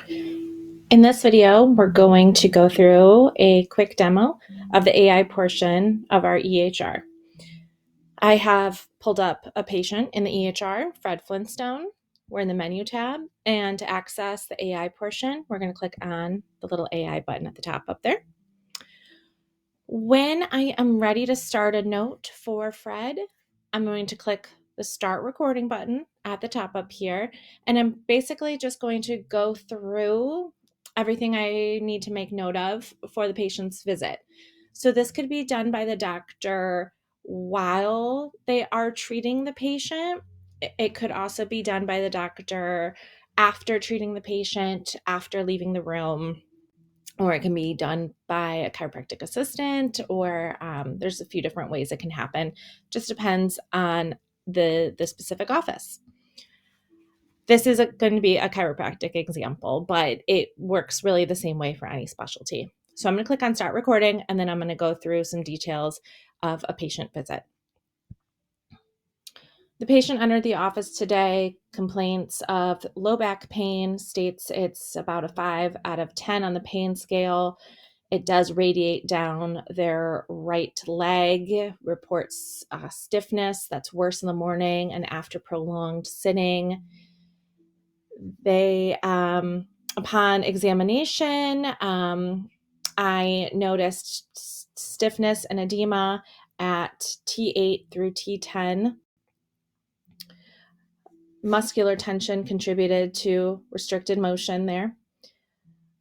In this video, we're going to go through a quick demo of the AI portion of our EHR. I have pulled up a patient in the EHR, Fred Flintstone. We're in the menu tab, and to access the AI portion, we're going to click on the little AI button at the top up there. When I am ready to start a note for Fred, I'm going to click the Start Recording button at the top up here, and I'm basically just going to go through everything I need to make note of for the patient's visit. So this could be done by the doctor while they are treating the patient. It could also be done by the doctor after treating the patient, after leaving the room, or it can be done by a chiropractic assistant, or there's a few different ways it can happen. Just depends on the specific office. This is going to be a chiropractic example, but it works really the same way for any specialty. So I'm going to click on Start Recording, and then I'm going to go through some details of a patient visit. The patient entered the office today, complaints of low back pain, states it's about a 5 out of 10 on the pain scale. It does radiate down their right leg, reports stiffness that's worse in the morning and after prolonged sitting. They, upon examination, I noticed stiffness and edema at T8 through T10. Muscular tension contributed to restricted motion there.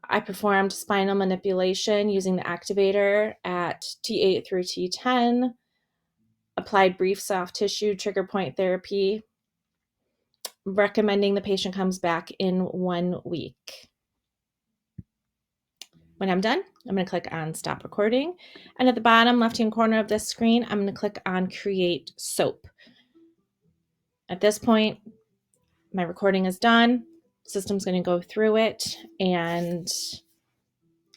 I performed spinal manipulation using the activator at T8 through T10, applied brief soft tissue trigger point therapy, recommending the patient comes back in 1 week. When I'm done, I'm going to click on Stop Recording. And at the bottom left-hand corner of this screen, I'm going to click on Create SOAP. At this point, my recording is done. System's going to go through it and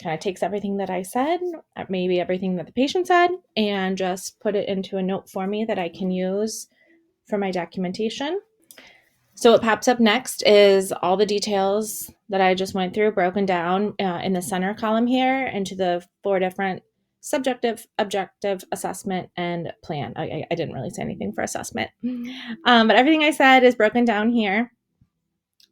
kind of takes everything that I said, maybe everything that the patient said, and just put it into a note for me that I can use for my documentation. So what pops up next is all the details that I just went through, broken down in the center column here into the 4 different subjective, objective, assessment, and plan. I didn't really say anything for assessment, but everything I said is broken down here.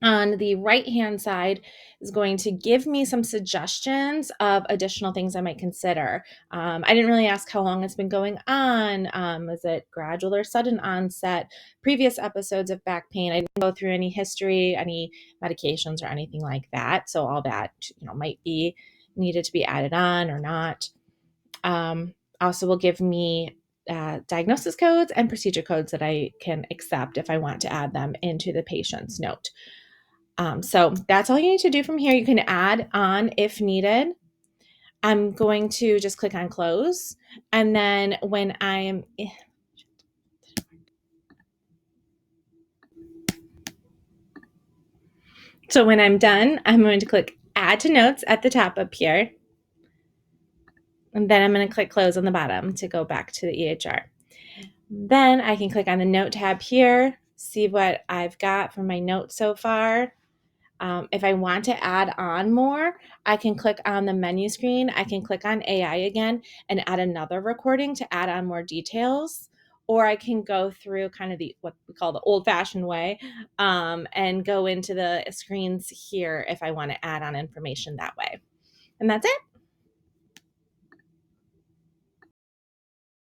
On the right-hand side is going to give me some suggestions of additional things I might consider. I didn't really ask how long it's been going on. Is it gradual or sudden onset? Previous episodes of back pain, I didn't go through any history, any medications or anything like that. So all that, might be needed to be added on or not. Also will give me diagnosis codes and procedure codes that I can accept if I want to add them into the patient's note. So that's all you need to do from here. You can add on if needed. I'm going to just click on close. And then when I'm done, I'm going to click add to notes at the top up here. And then I'm going to click close on the bottom to go back to the EHR. Then I can click on the note tab here, see what I've got from my notes so far. If I want to add on more, I can click on the menu screen. I can click on AI again and add another recording to add on more details. Or I can go through kind of what we call the old-fashioned way and go into the screens here if I want to add on information that way. And that's it.